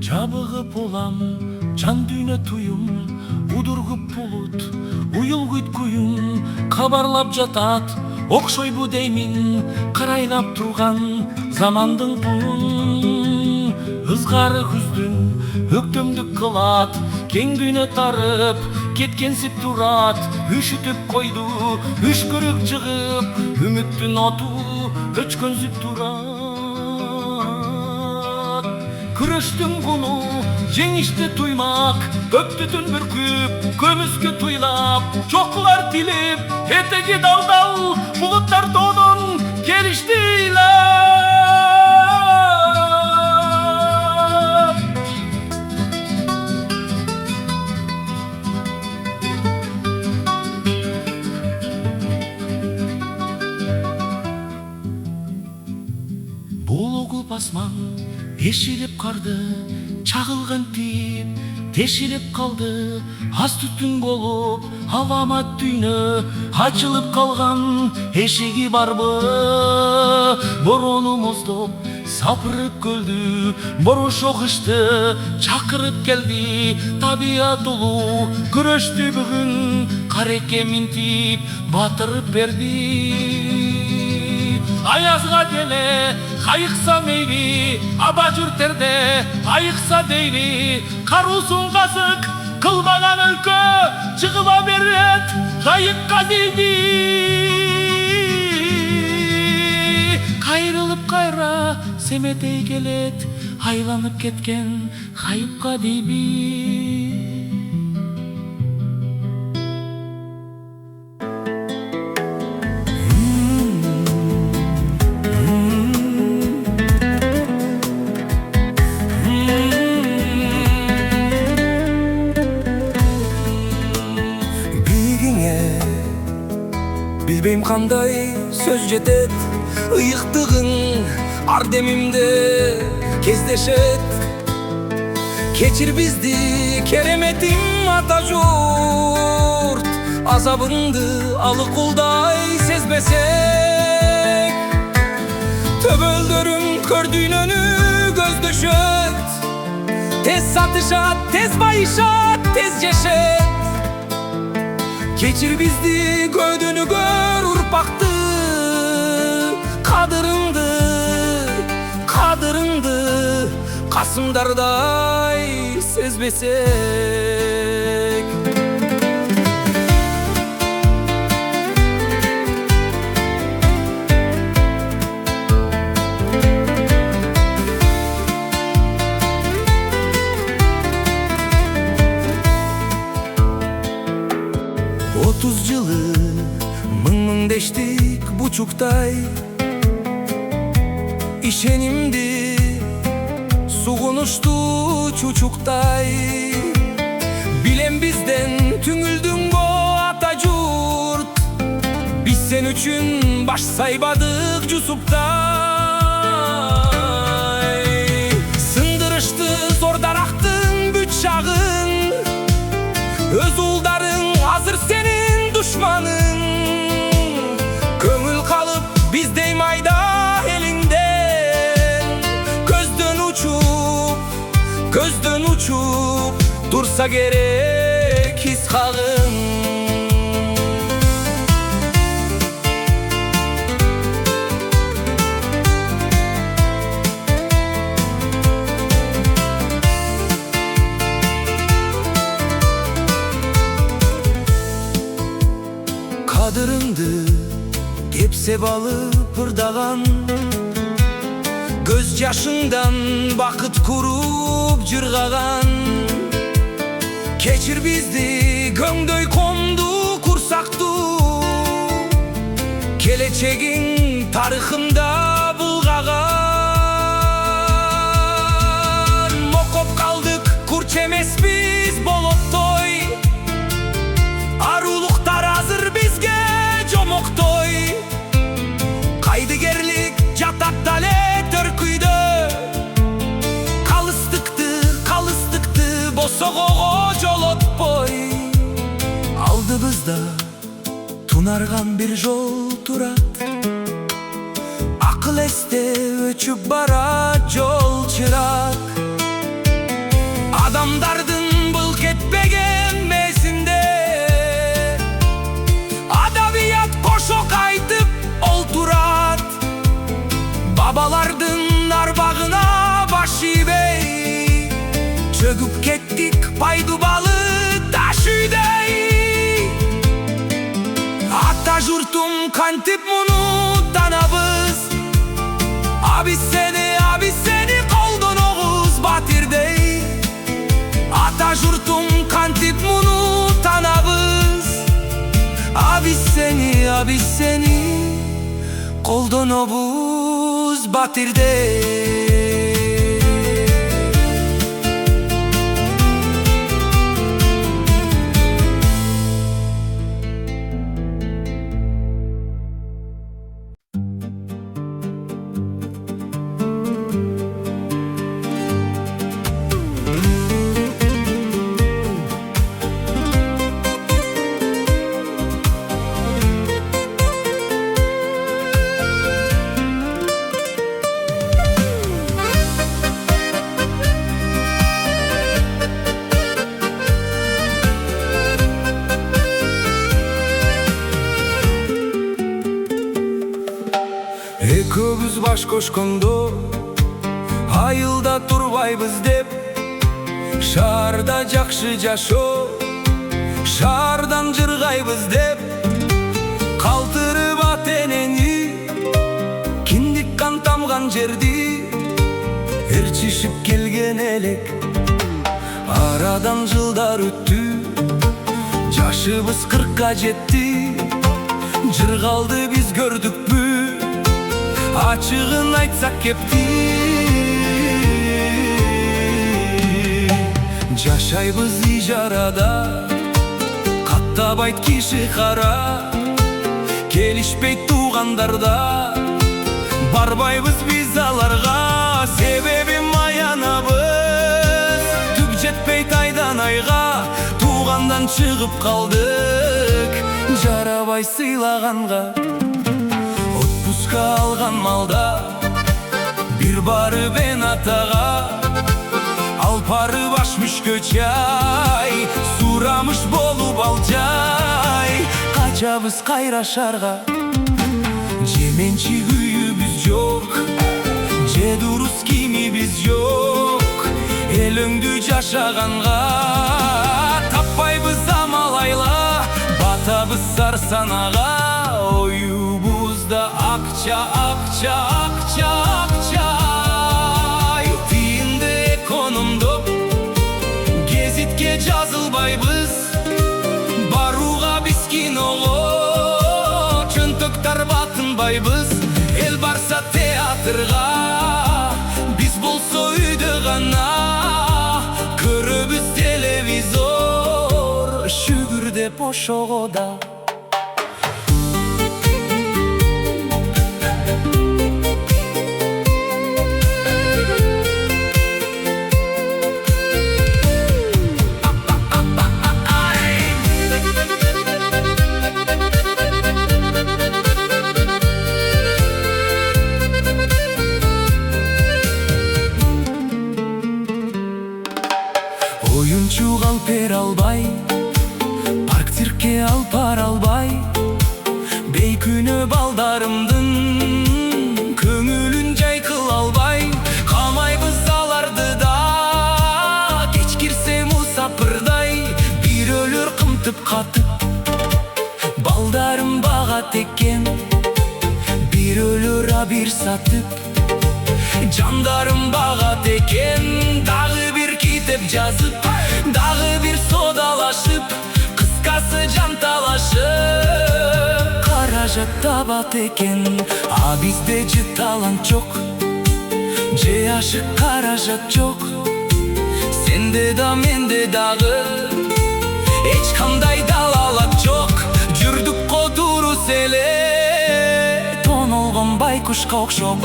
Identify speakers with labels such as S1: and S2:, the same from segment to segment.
S1: Жабығып улам, жан дүйнө туюм, удургуп булут, уюлгуйт күйүм, кабарлап жатат, окшойбу деймин, карайлап турган замандын буын. Ызгары күздүн өктөмдүк кылат, кең дүйнө тарып, кеткенсип турат, үшүтүп койду, үшкүрүк жыгып, үмүттүн оту өчкөнсүп турат. Күрөштүн куну жеңишти туймак, көптү түн бүркүп, көмүскө туйлап, чокулар тилип, этеги дал-дал, булуттар тоодон келишти ыйлап. Булугуп асман эшилип карды, чагылган тип тешилип калды. Ас түтүн болуп аламат дүйнө, ачылып калган эшиги барбы? Борону моздоп сапырып көлдү, борошо кышты чакырып келди. Табият улуу күрөштү бүгүн, карекке минтип батырып берди. Аязга деле кайыкса мейли, абажур терде айыкса дейли. Каруусун казык кылбаган өлкө чыгыла берет кайыкка дейди. Кайрылып кайра семетей келет, айланып кеткен кайыпка дейби.
S2: Билбейм кандай сөз жетет, ыйыктыгың ар демимде кездешет. Кечир бизди кереметим ата журт, азабыңды алыкулдай сезбесек. Төбөлдөрүм көрдүйнөнү көздөшөт, тез сатышат, тез байышат, тез жешет. Keçir bizdi göğdünü gör urpaktı, kadırındı, kadırındı, kasımdarday sezmesek. 30 жылы мың дештик бучуктай, ишенимди сугунушту чучуктай. Билем бизден түңүлдүңбү ата журт, биз сен үчүн баш сайбадык жусуптай. Сындырышты зор дарактын бүт шагын, өз уулдарың азыр сенин душманың. Көңүл калып биздей майда элиңден, көздөн учуп турса керек хис кагың. Kadırındı kepsep alıp ırdagan, göz yaşından bakıt kurup jırgagan. Keçir bizdi göңдөй komdu kursaktı, kelечегиң tarıхымда bulgagan. Mokop kaldık kurç emesbiz bolottoy, aruluktar hazır bizge jomoktoy. Kaydıgerlik jatat dale törküydö, kalıstıktı bosogого jolotпой. Алдыбызда тунарган bir жол турат, акыл эсте өчүп барат жол чырак. Babalardın arbağına baş iybey, çöküp kettik paydu balı taş üydey. Ata jurtum kantip munu tanabız, abi seni koldan oğuz batirdey. Ata jurtum kantip munu tanabız, abi seni koldan oğuz batirdey. Ekөөбүз баш кошкондо айылда турбайбыз деп, шаарда жакшы жашоо, шаардан жыргайбыз деп, калтырып ата энени, киндик кан тамган жерди ээрчишип келген элек. Арадан жылдар өттү, жашыбыз 40ка жетти, жыргалды биз көрдүкпү, ачыгын айтсак кепти. Жашайбыз ижарада, каттабайт киши кара, келишпейт туугандарда, барбайбыз биз аларга. Себеби маянабыз, түк жетпейт айдан айга, туугандан чыгып калдык, жарабай сыйлаганга. Отпуска алган малда, бир барып эн атага, алпары баш мүшкө чай, сурамыш болуп ал жай. Качабыз кайрашарга, жеменчи үйүбүз жок, же дурус кимибиз жок. Элөңдү жашаганга таппайбыз амал айла, батабыз сарсанага. Оюбузда акча, акча, акча, акча, тиинди экономдоп, гезитке жазылбайбыз, барууга биз киного, чөнтөктөр батынбайбыз. Эл барса театрга, биз болсо үйдө гана, көрөбүз телевизор, шүгүр деп ошого да. Оюнчук алпер албай, парк циркке алпар албай, бейкүнө балдарымдын көңүлүн жай кыл албай. Камайбыз аларды да, кеч кирсе мусапырдай, бир өлөр кымтып катып, балдарым бага теккен, бир өлөр бир сатып, жандарым бага теккен. Дагы бир китеп жазып, дагы бир содалашып, кыскасы жанталашып, каражат табат экен. А бизде же талант жок, же ашык каражат жок, сенде да менде дагы эч кандай далалат жок. Жүрдүк го турус эле, тоңолгон байкушка окшоп.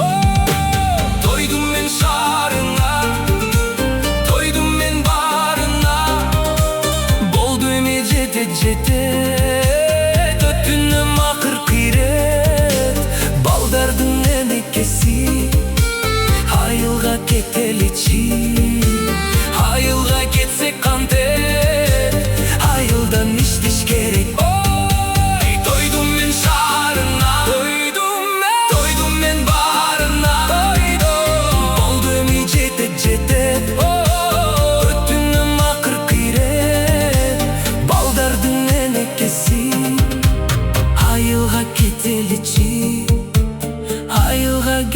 S2: Тойдум мен шаарыңа, тойдум мен барына, болду эме жетет, өтүнөм акыркы ирет. Балдардын энекеси айылга кетеличи, айылга кетсек кантет, айылдан иштеш керек. Тойдум мен шаарыңа, тойдум мен барына,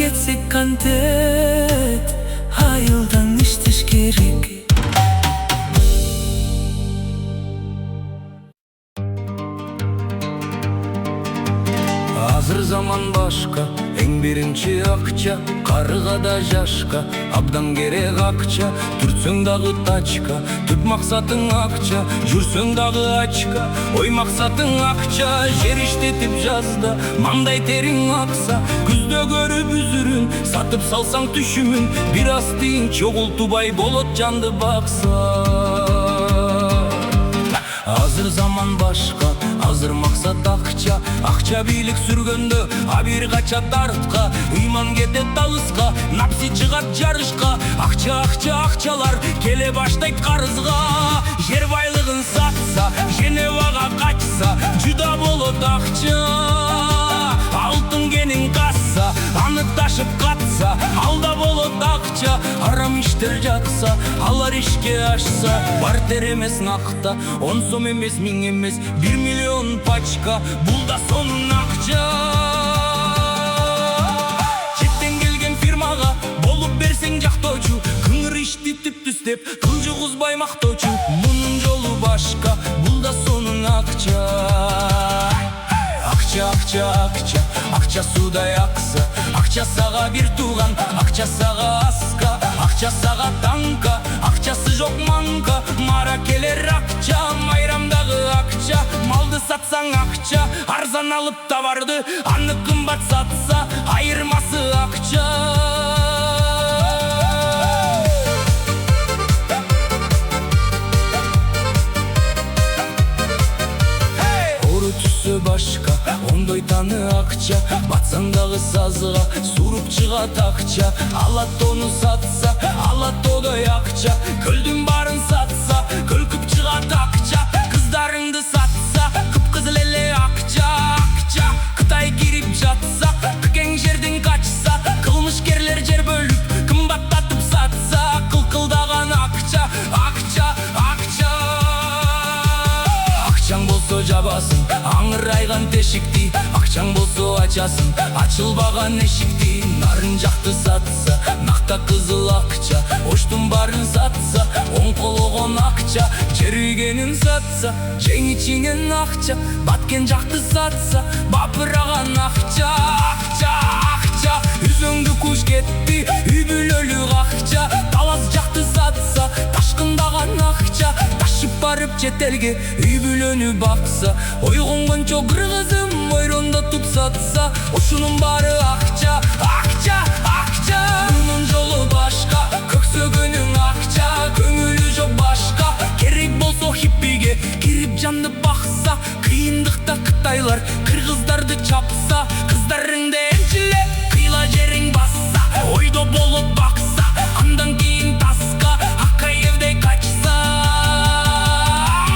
S2: кетсек контент, айылдан иштеш керек. Азыр заман башка, эң биринчи акча, карыга да жашка абдан керек акча. Түртсөң дагы тачка, түп максатың акча, жүрсөң дагы ачка, ой максатың акча. Жер иштетип жазда маңдай териң акса, күздө көрүп үзүрүн сатып салсаң түшүмүн, бир аз тиң чогултубай болот жанды бакса. Азыр заман башка, азыр максат акча, акча бийлик сүргөндө абир качат артка, ыйман кетет алыска, напси чыгат жарышка. Акча акча акчалар келе баштайт карызга, жер байлыгын сатса, Женевага качса, жуда болот акча. Алтын кенин касса, аны ташып катса, алда болот акча. Арам иштер жатса, алар ишке ашса, бартер эмес накта, 10 сом эмес, 1000 эмес, 1 миллион пачка, бул да сонун акча. Четтен келген фирмага болуп берсең жактоочу, кыңыр ишти түп түстеп, кылжы кузбай мактоочу. Мунун жолу башка, бул да сонун акча. Акча, акча, акча, акча судай акса, акча сага бир тууган, акча сага аска, акча сага танка, акчасы жок манка. Мара келер акча, майрамдагы акча, малды сатсаң акча, арзан алып товарды, аны кымбат сатса, айырмасы акча. Башка, ондой таны акча, батсаң дагы сазыга, суруп чыгат акча. Алат ону сатса, алат одой акча, көлдүн барын сатса, көлкүп чыгат акча. Кыздарыңды сатса, кыпкызыл эле акча, акча. Кытай кирип жатса, кең жерден качса, кылмышкерлер жер бөлүп, кымбаттатып сатса, кылкылдаган акча, акча, акча. Акчаң болсо жабасың аңырайган тешикти, акчаң болсо ачасың ачылбаган эшикти. Нарын жакты сатса, накта кызыл акча, оштун барын сатса, оңкологон акча. Жер үйгенин сатса, жең ичинен акча, баткен жакты сатса, бапыраган акча, акча, акча. Үзөңдү куш кетти, үй бүлөлүк акча, талас жакты сатса, ташкындаган акча. Ташып барып чет элге үй бүлөнү бакса, ойгонгончо кыргызым ойрондотуп сатса, ушунун баары акча, акча, акча. Мунун жолу башка, көксөгөнүң акча, көңүлү жок башка. Керек болсо хиппиге кирип жанды бакса, кыйындыкта кытайлар кыргыздарды чапса, кыздарыңды эмчилеп кыйла жериң басса, ойдо болот бакса, андан кийин таска Акаевдей качса.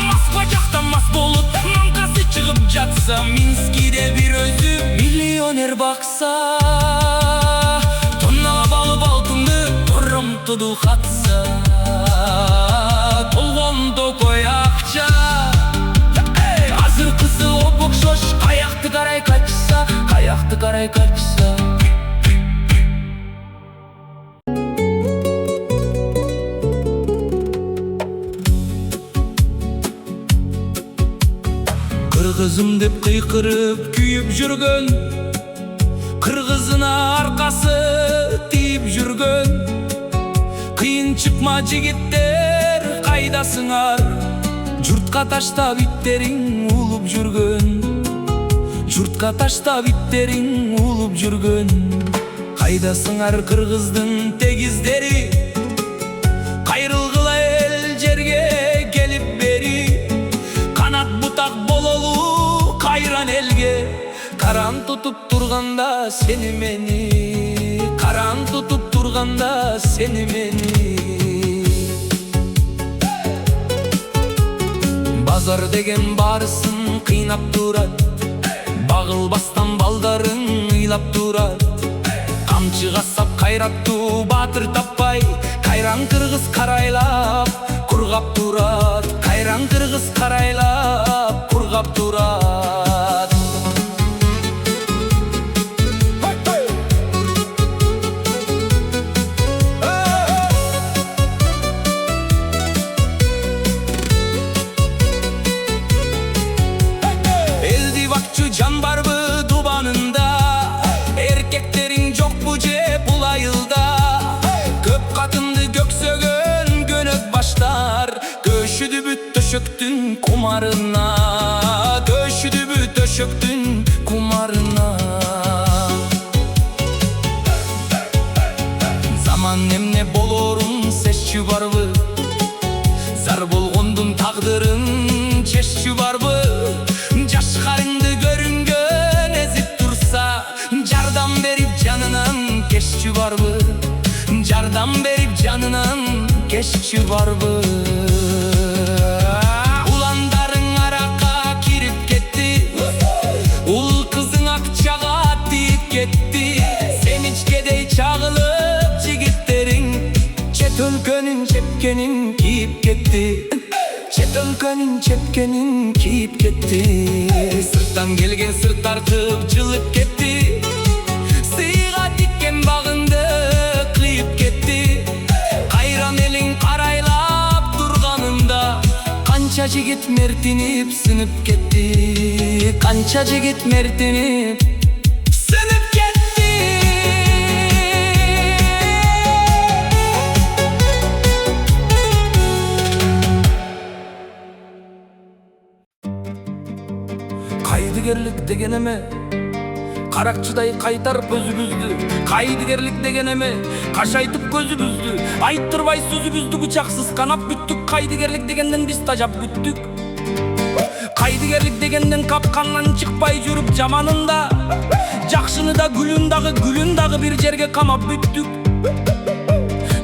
S2: Москва жакта мас болуп манкасы чыгып жатса, Минскиде бир өзү миллионер бакса, тоннага балып алтынды торомтуду катса, болгон токой акча. Азыр кызы опокшош, каякты карай качса, каякты карай качса. Кыргызым деп кыйкырып күйүп жүргөн, кыргызына аркасы тийип жүргөн, кыйын чыкма жигиттер кайдасыңар, журтка таштап иттериң улуп жүргөн, журтка таштап иттериң улуп жүргөн. Кайдасыңар кыргыздын тегиздери, кайрылгыла эл жерге келип бери, канат бутак бололу кайран элге. Каран тутуп турганда сени мени, каран тутуп турганда сени мени. Базар деген барысын кыйнап турат, багылбастан балдарың ыйлап турат. Камчы кассап кайраттуу баатыр таппай, кайран кыргыз карайлап кургап турат, кайран кыргыз карайлап кургап турат. кумарына, төшүдүбү төшөктүн кумарына. Заман эмне болорун сезчү барбы, зар болгондун тагдырын чеччү барбы? Жашкарыңды көрүнгөн эзип турса, жардам берип жанынан кеччү барбы? Жардам берип жанынан кеччү барбы? Уландарың аракка кирип кетти, ул кызың акчага тийип кетти. Сен ичкедей чагылып жигиттериң чет өлкөнүн чепкенин кийип кетти. Чет өлкөнүн чепкенин кийип кетти. Сырттан келген сыр тартып жылып кетти. Сыйга тиккен багыңды кыйып кетти. Кайран элиң карайлап турганымда, канча жигит мертинип сынып кетти. Канча жигит мертинип сынып кетти. Кайдыгерлик деген эме каракчыдай кайтарып өзүбүздү. Кайдыгерлик деген эме кашайтып көзүбүздү. Айттырбай сөзүбүздү бычаксыз канап бүттүк. Кайдыгерлик дегенден биз тажап бүттүк. Кайдыгерлик дегенден капкандан чыкпай жүрүп жаманында, жакшыны да гүлүн дагы бир жерге камап бүттүк.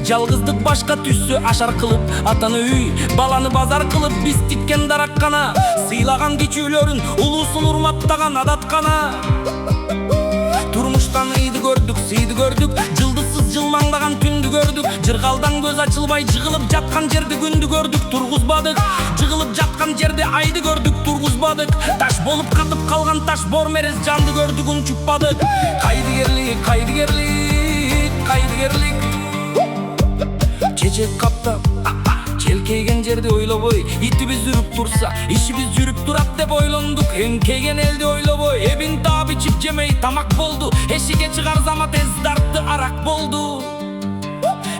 S2: Жалгыздык башка түссө ашар кылып, атаны үй, баланы базар кылып, биз тиккен дараккана, сыйлаган кичүүлөрүн улуусун урматтаган адаткана. Турмуштан ыйды көрдүк, сыйды көрдүк, жылдызсыз жылмаңдаган түндү көрдүк. Жыргалдан көз ачылбай жыгылып жаткан жерде күндү көрдүк, тургузбадык. Жыгылып жаткан жерде айды көрдүк, тургузбадык. Таш болуп катып калган таш бормерез жанды көрдүк, унчукпадык. Кайдыгерлик, кайдыгерлик, кайдыгерлик. Чечек каптап, желкейген жерди ойлобой, итибиз жүрүп турса, ишибиз жүрүп турат деп ойлондук. Эңкейген элди ойлобой, эбин таап ичип жемей тамак болду. Эшикке чыгар замат эз тартты, арак болду.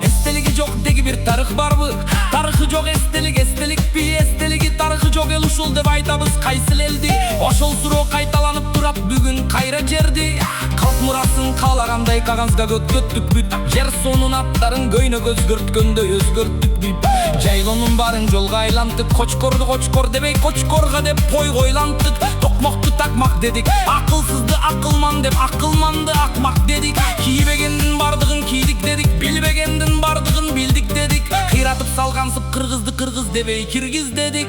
S2: Эстелиги жок деги бир тарых барбы? Тарыхы жок эстелик, эстеликпи? Эстелиги тарыхы жок эл ушул деп айтабыз кайсыл элди? Ошол суроо кайталанып турат бүгүн кайра жерди. Калк мурасын каалагандай кагазга көткөттүк бүт. Жер сонун аттарын көйнөк өзгөрткөндөй өзгөрттүк бүт. Жайлоонун баарын жолго айлантык. Кочкорду кочкор дебей кочкорго деп кой койлантык. Токмокту такмак дедик, акылсызды акылман деп акылманды акмак дедик. Кийбегендин бардыгын кийдик дедик, билбегендин бардыгын билдик дедик. Кыйратып салгансып кыргызды кыргыз дебей киргиз дедик.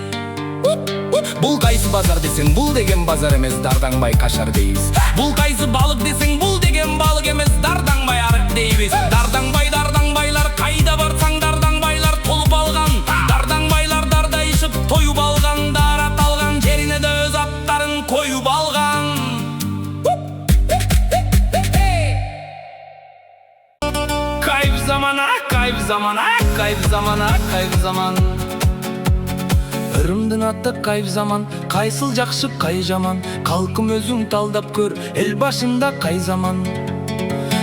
S2: Бул кайсы базар десең, бул деген базар эмес, дардаңбай кашар дейбиз. Бул кайсы балык десең, бул деген балык эмес, дардаңбай арык дейбиз. Дардаңбайлар кайда барсаң дардаңбайлар толуп алган. Дардаңбайлар дардайышып тоюп алган, дарат алган жерине да өз аттарын коюп алган. Кайф заман, кайф заман, кайф заман, кайф заман. Ырымдын аты кайф заман, кайсыл жакшы кай жаман. Калкым өзүң талдап көр, эл башында кай заман.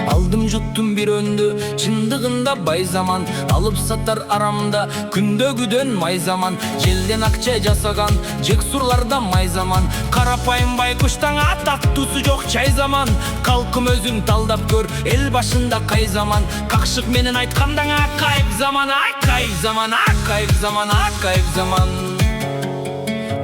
S2: Алдым жуттум бир өндү, чындыгында бай заман. Алып сатар арамда, күндөгүдөн май заман. Желден акча жасаган, жексурларда май заман. Карапайым байкуштан атактуусу жок чай заман. Калкым өзүң талдап көр, эл башында кай заман. Какшык менен айткандаңа кайф заман, кайф заман, кайф заман, кайф заман.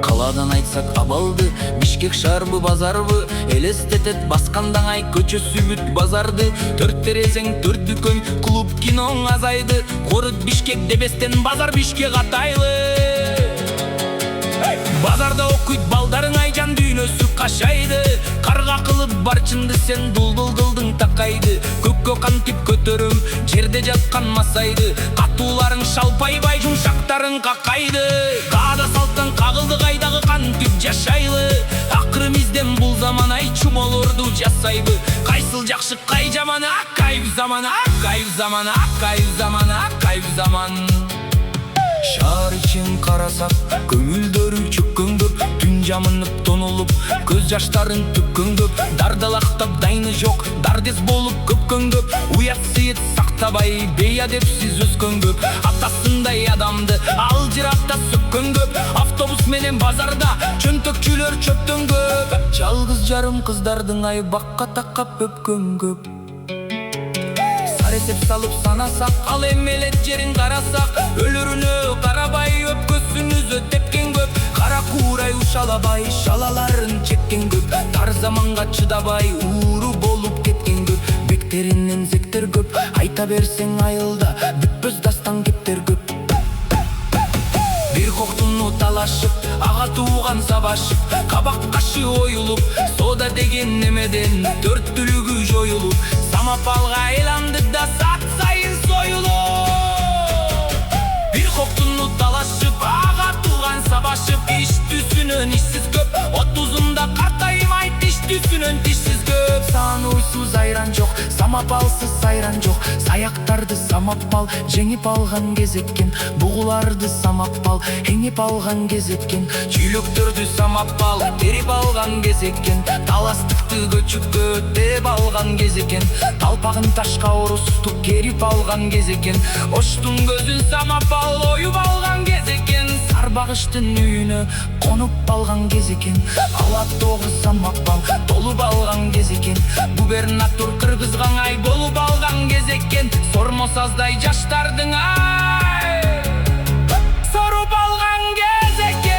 S2: Каладан айтсак абалды, Бишкек шаарбы базарбы, элестетет баскандан ай көчөсү бүт базарды. Төрт терезең төрт дүкөн, клуб киноң азайды. Город Бишкек дебестен базар Бишкек атайлы. Базарда окуйт балдарың айжан дүйнөсү кашайды. Карга кылып барчынды сен дулдул кылдың такайды. Көккө кантип көтөрөм, жерде жаткан масайды. Катууларың шалпайбай, жумшактарың какайды. Каада салттан кагылды кайдагы кантип жашайлы. Акырым изден бул заман ай чумолорду жасайбы. Кайсыл жакшы кай жаман, кайф заман, кайф заман, кайф заман, кайф заман. Шаар ичин карасак, көңүлдөрү чөккөңдөп, түн жамынып тонолуп, көз жаштарын төккөңдөп, дардалактап дайны жок, дардес болуп көпкөңдөп, уят сыйыт сактабай, бейадепсиз өскөңдөп, атасындай адамды ал жыракта сөккөңдөп, автобус менен экен базарда, чөнтөкчүлөр чөптөн көп. Жалгыз жарым кыздардын ай бакка таккап өпкөн көп. Саресеп салып санасак, ал эмелет жерин карасак, өлөрүнө карабай өпкөсүн тепкен көп. Кара куурай ушалабай шалаларын чеккен көп. Тар заманга чыдабай ууру болуп кеткен көп. Бектеринен зектер көп, айта берсең айылда бүтпөс дастан кептер көп. Бир коктуну талашып, ага тууган сабашып, кабак кашы оюлуп, сода деген немеден төрттүлүгү жоюлуп, самапалга айланды да сат сайын союлуп. Бир коктуну талашып, ага тууган сабашып, иш түсүнөн ишсиз көп, 30-unda картаймай тиш түсүнөн тишсиз көп. Сааnuйсуз айран жок, самапалсыз сайран жок, саяктарды самапал жеңип алган кезеккен, бугуларды самапал эңип алган кезеккен, чүйлөктөрдү самапал терип алган кезеккен, таластыкты көчүккө деп алган кезеккен, талпагын ташка орустук керип алган кезеккен, оштун көзүн самапал оюп алган кезеккен, сарбагыштын үйүнө конуп алган кезеккен, ала тогу самапал толуп алган кезеккен, губернатор кыргызган ай болуп алган кезеккен, сормосаздай жаштардын ай соруп алган кезеккен.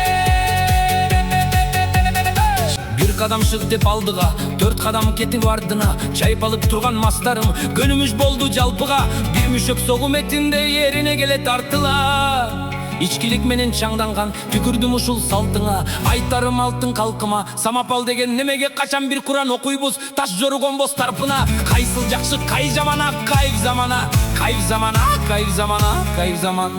S2: Бир кадам шык деп алдыга, 4 кадам кетип ардына, чайпалып турган мастарым көнүмүш болду жалпыга. Бир мүшөк согум этинде ерине келет артыла. Ичкилик менен чаңданган түкүрдүм ушул салтыңа, айтарым алтын калкыма, самапал деген немеге качан бир Куран окуйбуз таш жорugонбос тарпына. Кайсыл жакшы кай жамана, кайф замана, кайф замана, кайф замана, кайф заман.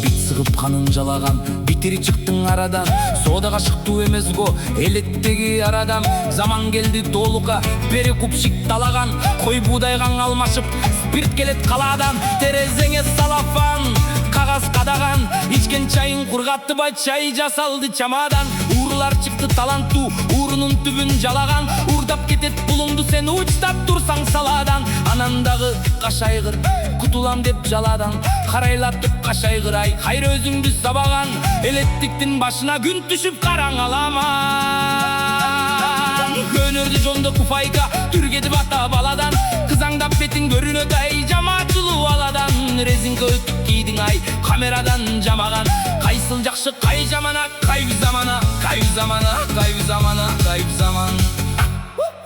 S2: Бит сыгып канын жалаган, битири чыктың арадан, содага шыктуу эмес го элеттеги арадан. Заман келди толука, бери купшик талаган, кой буудайган алмашып, спирт келет калаадан, терезеңе салафан кагаз кадаган, ичкен чайын кургаттыбай чай жасалды чамадан. Уурулар чыкты таланттуу, уурунун түбүн жалаган, уурдап кетет пулуңду сен учтап турсаң саладан. Анан дагы кашайгыр, кутулам деп жаладан, карайлатып кашайгыр ай, кайра өзүңдү сабаган. Элеттиктин башына күн түшүп караң аламан. Көнөрдү жондо куфайга, түргедип ата баладан, кызаңдап бетиң көрүнөт ай жамаачылуу аладан. Резинка өтүп кийдиң ай, камерадан жамаган, кайсыл жакшы кай жамана, кайф замана, кайф замана, кайф замана, кайф заман.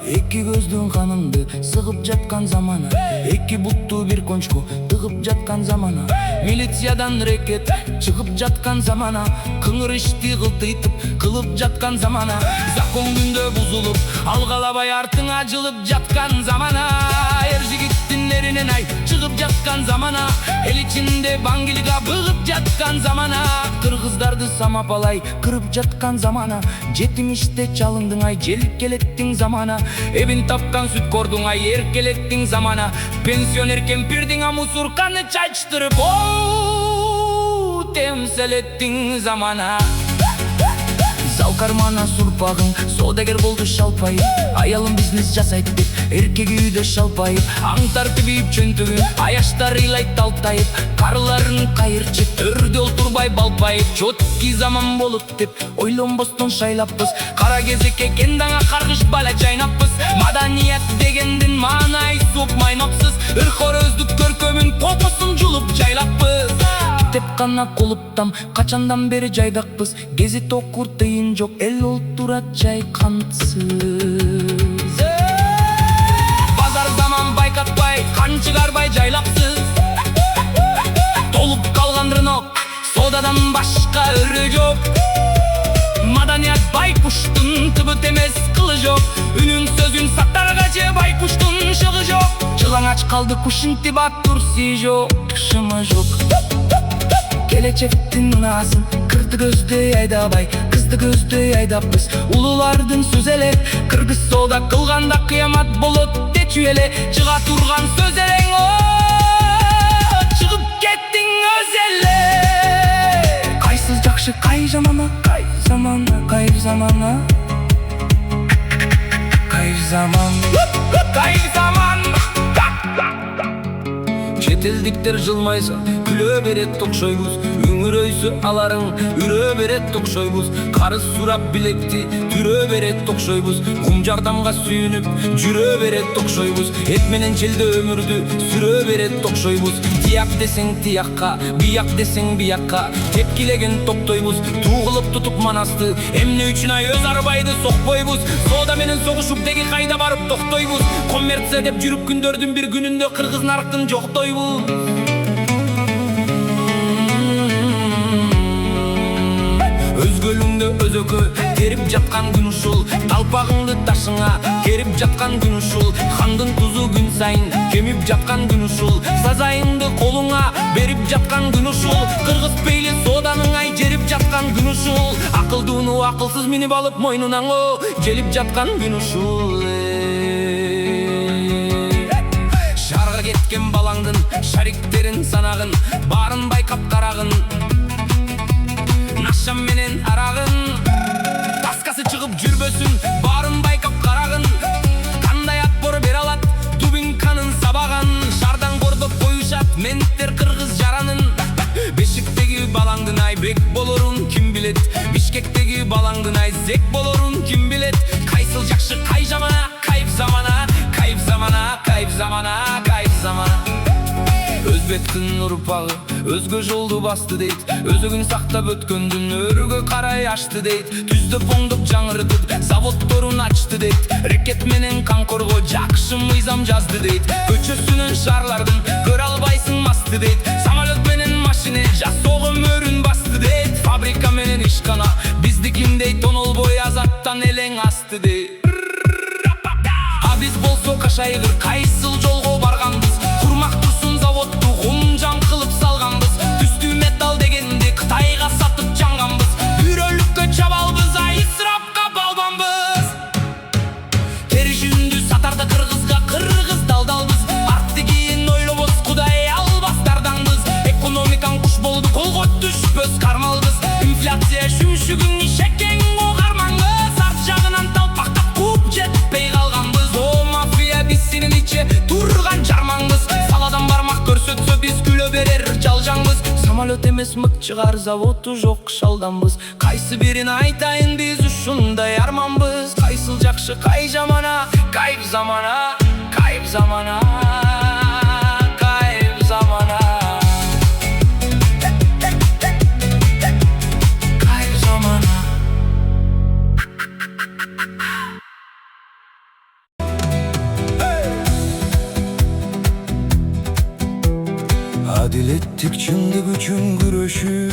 S2: Эки көздүн каныңды сыгып жаткан замана, эки бутту бир кончко тыгып жаткан замана, милициядан рекет чыгып жаткан замана, кыңыр ишти кылтыйтып кылып жаткан замана, закон күндө бузулуп алгалабай артыңа жылып жаткан замана, эр жигиттин эринен ай чыгып жаткан замана, эл ичинде баңгилига быгып жаткан замана, кыргыздарды самапалай кырып жаткан замана, жетим иште чалыңдың ай желкелеттиң замана, эбин тапкан сүткордуң ай эркелеттиң замана, пенсионер кемпирдиң амусурканы чачтырып темселеттиң замана. Зал кармана сурпагың, содагер болду шалпайып, аялым бизнес жасайт деп эркеги үйдө шалпайып, аңтар тибип чөнтөгүн аяштар ыйлайт талтайып, карыларын кайырчып төрдө олтурбай балпайып, чоткий заман болуп деп ойлонбостон шайлаппыз, кара кезекке кендаңа каргыш бала чайнаппыз, маданият дегендин маанайсып майнапсыз, ырхорөздүк көркөмүн кокосун жулуп жайлаппыз. Китепкана колуптам качандан бери жайдакпыз, гезит окур тыйын жок, эл олтурат жайкансыз. Базар заман байкатпай, кан чыгарбай жайлапсыз, толуп калган рынок, содадан башка өрө жок. Маданият байкуштун түбүт эмес кылы жок, үнүн сөзүн сактарга же байкуштун шыгы жок. Жылаңач калды кушинтип атурси жок, шымы жок. Келечектин унасын кырды көздөй айдабай, кызды көздөй айдаппыз, улуулардын сөз эле, кыргыз соода кылганда кыямат болот дечү эле, чыга турган сөз элең, чыгып кеттиң өз эле. Кайсыз жакшы кай жамана, кайф замана, кайф замана, кайф заман, кайф заман. Чет элдиктер жылмайса күлө берет окшойбуз, Үңүрөйсү аларың үрө берет окшойбуз. Карыз сурап билекти түрө берет окшойбуз. Кум жардамга сүйүнүп жүрө берет окшойбуз. Эт менен челде өмүрдү сүрө берет окшойбуз. Тияк десең тиякка, бияк десең биякка, тепкилеген токтойбуз. Туу кылып тутуп манасты, эмне үчүн ай өз арбайды сокпойбуз. Соода менен согушуп деги кайда барып токтойбуз. Коммерция деп жүрүп күндөрдүн бир күнүндө кыргыз нарыктын жоктойбуз. Өзгөлүңдө өзөкө терип жаткан күн ушул. Талпагыңды ташыңа керип жаткан күн ушул. Хандын тузу күн сайын кемип жаткан күн ушул. Сазайыңды колуңа берип жаткан күн ушул. Кыргыз пейли сооданың ай жерип жаткан күн ушул. Акылдууну акылсыз минип алып мойнуна желип жаткан күн ушул. Шарга кеткен балаңдын шариктерин санагын, барын байкап карагын. Нашам менен арагын, таскасы чыгып жүрбөсүн, барын байкап карагын. Кандай атпор бере алат дубинканын сабаган. Шардан кордоп коюшат менттер кыргыз жаранын. Бешиктеги балаңдын ай бек болорун ким билет. Бишкектеги балаңдын ай зек болорун ким билет. Кайсыл жакшы кай жамана, кайып замана, кайып замана, кайып замана, кайып замана. Өзбектин урпагы өзгө жолду басты дейт. Өзөгүн сактап өткөндүн өргө карай ашты дейт. Түздө поңдоп жаңыртып заводдорун ачты дейт. Рекет менен Канкорго жакшы мыйзам жазды дейт. Көчөсүнөн шаарлардын көрө албайсың масты дейт. Самолет менен машине жасоого мөрүн басты дейт. Фабрика менен ишкана биздикин дейт. Тонолбой азаттан элең асты дейт. А биз болсо кашайгыр кайсыл жолго барганбыз. Курмак турсун заводду кумжан кылып салганбыз. Түстүү металл дегенди Кытайга сатып жаңганбыз. Үрөлүккө чабалбыз, ай исрапка балбанбыз. Тери жүндү сатарда кыргызга кыргыз далдалбыз. Артты кийин ойлобоз, Кудай албастарданбыз. Экономикаң куш болду, колго түшпөс кармалбыз. Инфляция шүмшүгүң ишекең огармаңбыз. Арт жагынан талпактап кууп жетпей калганбыз. О мафия биз сенин иче турган жармаңбыз. Саладан бармак көрсөтсө биз күлө берер жалжаңбыз. Самолет эмес мык чыгар заводу жок шалданбыз. Кайсы бирин айтайын, биз ушундай арманбыз. Кайсыл жакшы кай жамана, кайып замана, кайып замана, кайып замана, кайып замана.
S3: Адилеттик чындык үчүн күрөшүү,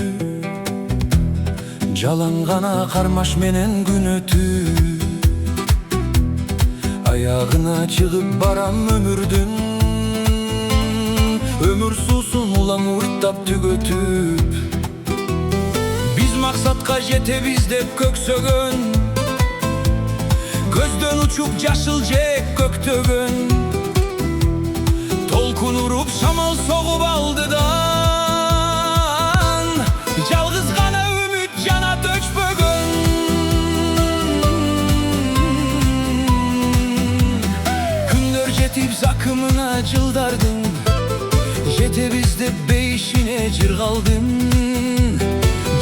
S3: жалаң гана кармаш менен күн өтүү. Аягына чыгып барам өмүрдүн, өмүр суусун улам урттап түгөтүп. Биз максатка жетебиз деп көксөгөн, көздөн учуп жашыл жээк көктөгөн. Толкун уруп шамал согуп алдыдан, жалгыз гана үмүт жанат өчпөгөн. Күндөр жетип закымына жылдардын, жетебиз деп бейишине жыргалдым.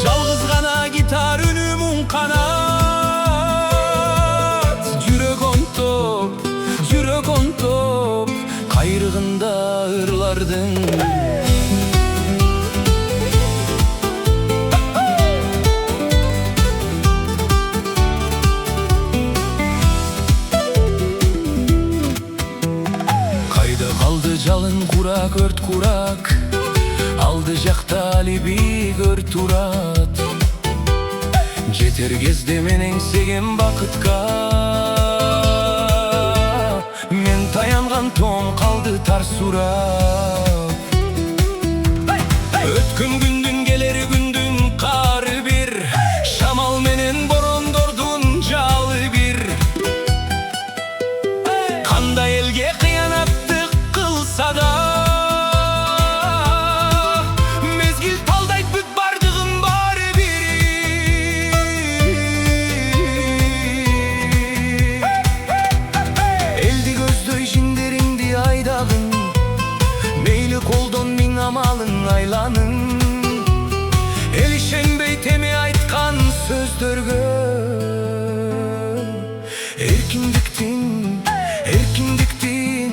S3: Жалгыз гана гитар үнү муң канат. Жүрөк онтоп кайрыгында ырлардын. Кайда калды жалын курак, өрт курак, алды жакта алиби көр турат. Жетер кезде мен эңсеген бакытка, мен таянган тоң калды тар сурап. Өткөн күндүн келери күндүн кары бир, шамал менен борондордун жалы бир. Кандай элге кыянаттык кылса да, мезгил талдайт бүт бардыгын баары бир. Элди көздөй жиндериңди айдагын, мейли колдон миң амалын айланын. көстөргөн. Эркиндиктин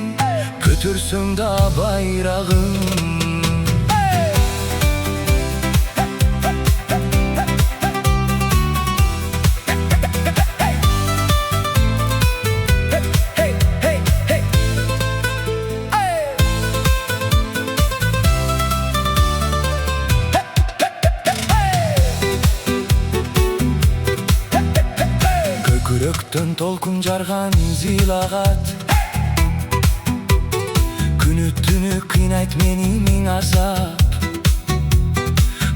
S3: көтөрсөң да байрагын. Көкүрөктөн толкун жарган зилагат, күнү түнү кыйнайт мени миң азап.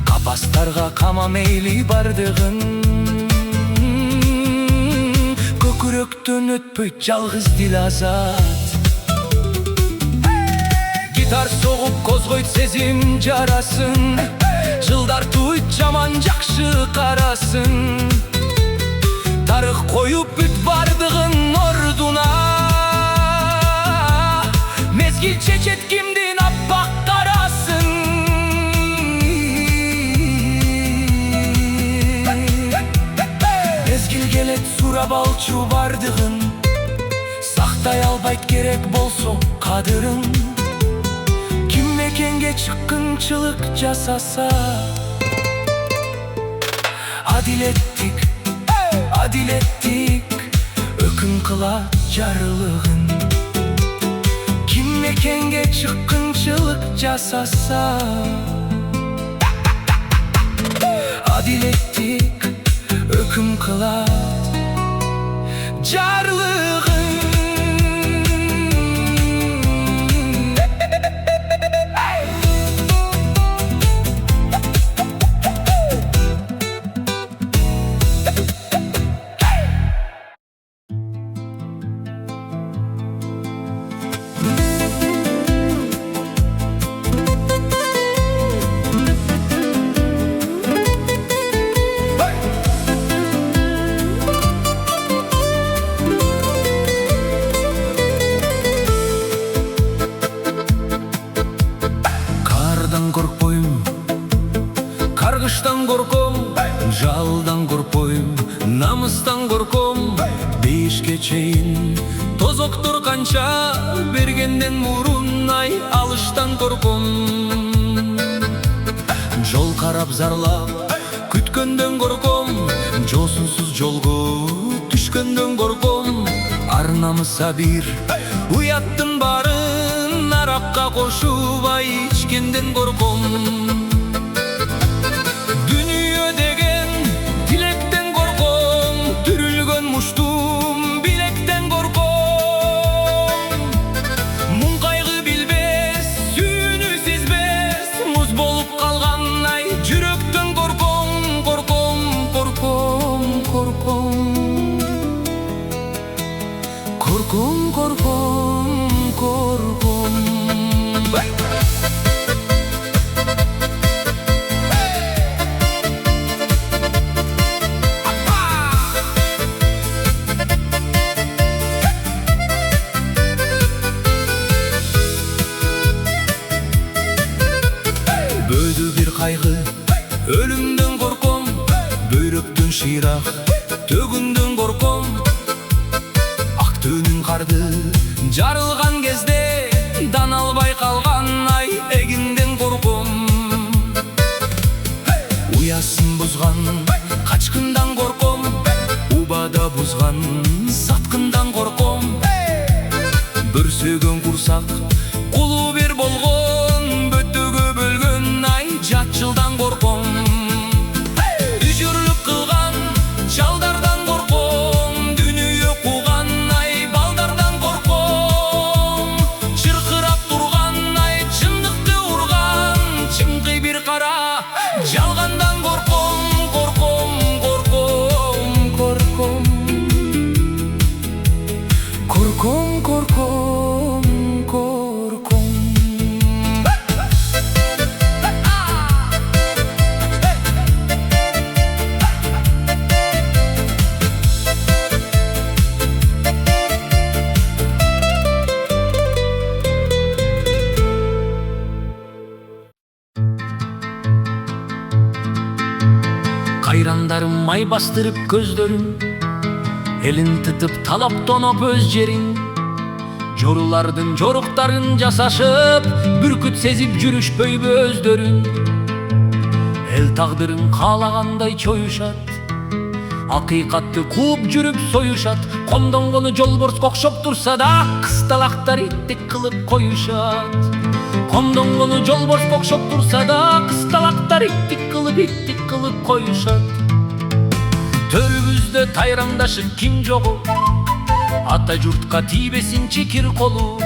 S3: Капастарга кама мейли бардыгын, көкүрөктөн өтпөйт жалгыз дил азат. Гитар согуп козгойт сезим жарасын, жылдар туйт жаман жакшы карасын. Тарых коюп бүт бардыгын ордуна, мезгил чечет кимдин аппак карасын. Мезгил келет сурап алчу бардыгын, сактай албайт керек болсо кадырын. Ким мекенге чыккынчылык жасаса, адилеттик өкүм кылат жарылыгын. Ким мекенге чыккынчылык жасаса, адилеттик өкүм кылат жарылыгын. Каргыштан корком, жалдан коркпойм, намыстан корком. Бешке чейин тозоктор канча бергенден мурун, ай алыштан корком. Жол карап зарлап күткөндөн корком, жосунсуз жолго түшкөндөн корком. Ар намыса бир уяттын барын, аракка кошуп ай ичкенден корком. Корком. Бөдү бир кайгы, өлүмдөн корком, бөйрөктөн шыйрак, төгүндөн корком. Ак түнүн карды жарылган кезде, дан албай калган ай эгинден корком. Уясын бузган качкындан корком, убада бузган саткындан корком. Бүрсөгөн курсак кулу бир болгон, бөтөгө бөлгөн ай жат жылдан корком. Үжүрлүк кылган жалдардан корком, дүнүйө кууган ай балдардан корком. Чыркырап турган ай чындыкты урган, чыңкый бир кара жалгандан корком. Корком. Корком.
S1: Жандарым май бастырып көздөрүн, элин тытып талап тоноп өз жерин. Жорулардын жоруктарын жасашып, бүркүт сезип жүрүшпөйбү өздөрүн. Эл тагдырын каалагандай чоюшат, акыйкатты кууп жүрүп союшат. Комдонгону жолборско окшоп турса да, кысталактар иттик кылып коюшат. Комдонгону жолборско окшоп турса да, кысталактар иттик кылып коюшат. Төрүбүздө тайрамдашып ким жогу, ата журтка тийбесинчи кир колу.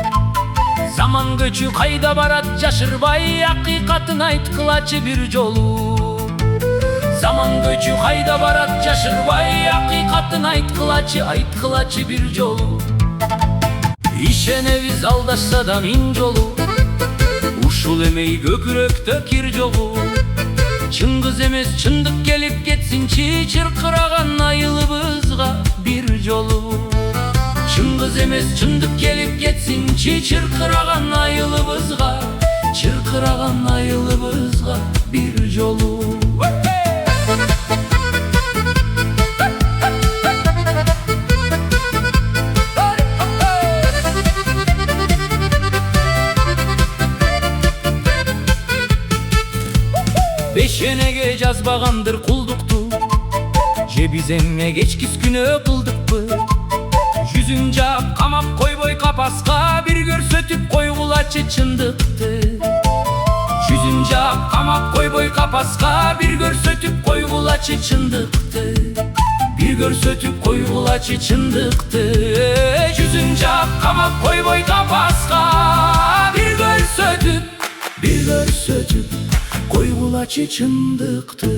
S1: Заман көчү кайда барат жашырбай, акыйкатын айткылачы бир жолу. Заман көчү кайда барат жашырбай, акыйкатын айткылачы бир жолу. Ишенебиз алдашса да миң жолу, ушул эмей көкүрөктө кир жогу. Чыңгыз эмес чындык келип кетсинчи, чыркыраган айылыбызга бир жолу. Чыңгыз эмес чындык келип кетсинчи, чыркыраган айылыбызга бир жолу. Бешенеге жазбагандыр кулдукту, же биз эмне кечкис күнөө кылдыкпы? Жүзүн жаап камап койбой капаска, бир көрсөтүп койгулачы чындыкты. Жүзүн жаап камап койбой капаска, бир көрсөтүп койгулачы чындыкты. Бир көрсөтүп койгулачы чындыкты. Жүзүн жаап камап койбой капаска, бир көрсөтүп койгулачы чындыкты.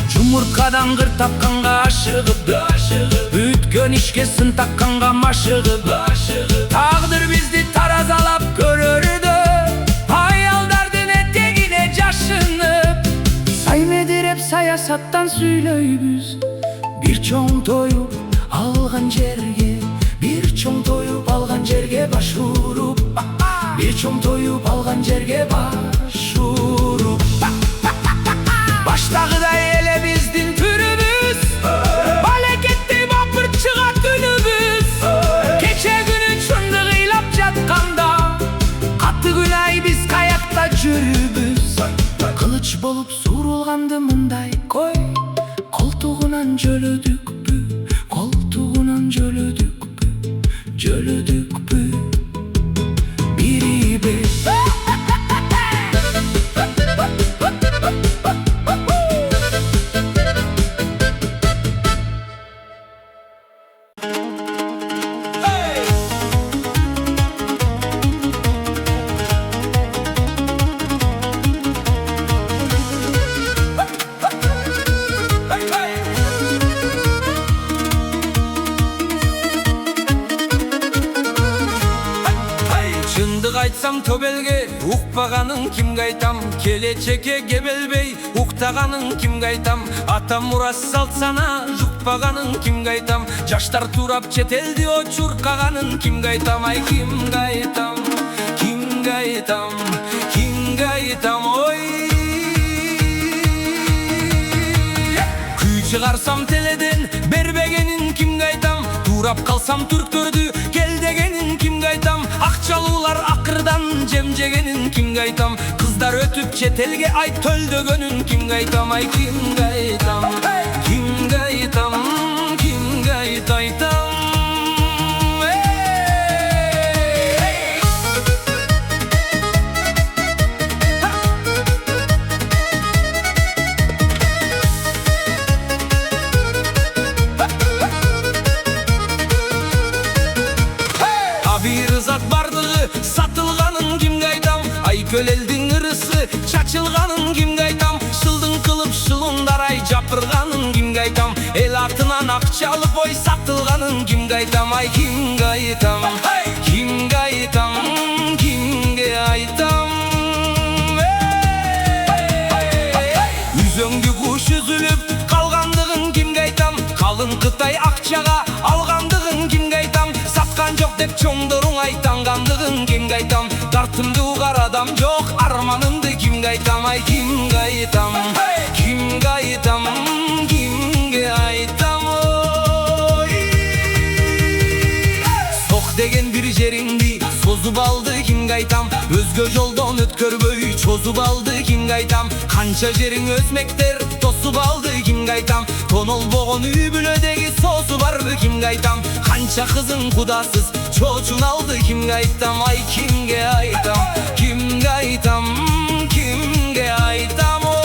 S1: Жумурткадан кыр тапканга ашыгып, бүткөн ишке сын такканга машыгып, тагдыр бизди таразалап көрөрдө, аялдардын этегине жашынып. Саймедиреп саясаттан сүйлөйбүз, бир чоң тоюп алган жерге, бир чоң тоюп алган жерге баш уруп, бир чоң тоюп алган жерге баш уруп. Баштагыдай эле биздин түрүбүз, балекеттей бапыр чыга түнүбүз. Кече күнү чындык ыйлап жатканда, катты күнай биз каякта жүрүбүз. Кылыч болуп суурулганды мындай кой, колтугунан жөлөдүкпү, колтугунан жөлөдүкпү, бириби.
S3: Чындык айтсам төбелге, укпаганын кимге айтам? Келечекке кебелбей, уктаганын кимге айтам? Ата мурас салт сана, жукпаганын кимге айтам? Жаштар турап чет элди очуркаганын кимге айтам? Ай кимге айтам, кимге айтам, кимге айтам, ой. Күй чыгарсам теледен, бербегенин кимге айтам? Турап калсам түрктөрдү, кел дегенин кимге айтам? Акчалуулар акырдан жем жегенин кимге айтам? Кыздар өтүп чет элге ай төлдөгөнүн кимге айтам? Ай кимге айтам, кимге айтам, кимге айтам? Зат бардыгы сатылганын кимге айтам? Айкөл элдин ырысы чачылганын кимге айтам? Шылдың кылып шылымдар ай жапырганын кимге айтам? Эл артынан акча алып ой сатылганын кимге айтам? Ай кимге айтам, кимге айтам, кимге айтам? Үзөңдү куш үзүлүп калгандыгын кимге айтам? Калын Кытай акчага алгандыгын кимге айтам? Саткан жок деп чоңдоруң айтангандыгын кимге айтам? Bahtımdı karadam yok, armanımdı kimge aytam, ay kimge aytam, kimge aytam, kimge aytam oy. Sok degen bir jeringdi sozup aldı kimge aytam, özgö joldan ötkөрбөй çozup aldı kimge aytam, kança jerin özmekter tosup aldı kimge aytam, tonolbogon үй бүлөдөгү соосу барбы kimge aytam, kança kızın kudasız çocuğun aldı kimge aytam, ay kimge aytam, kimge aytam, kimge aytam oy.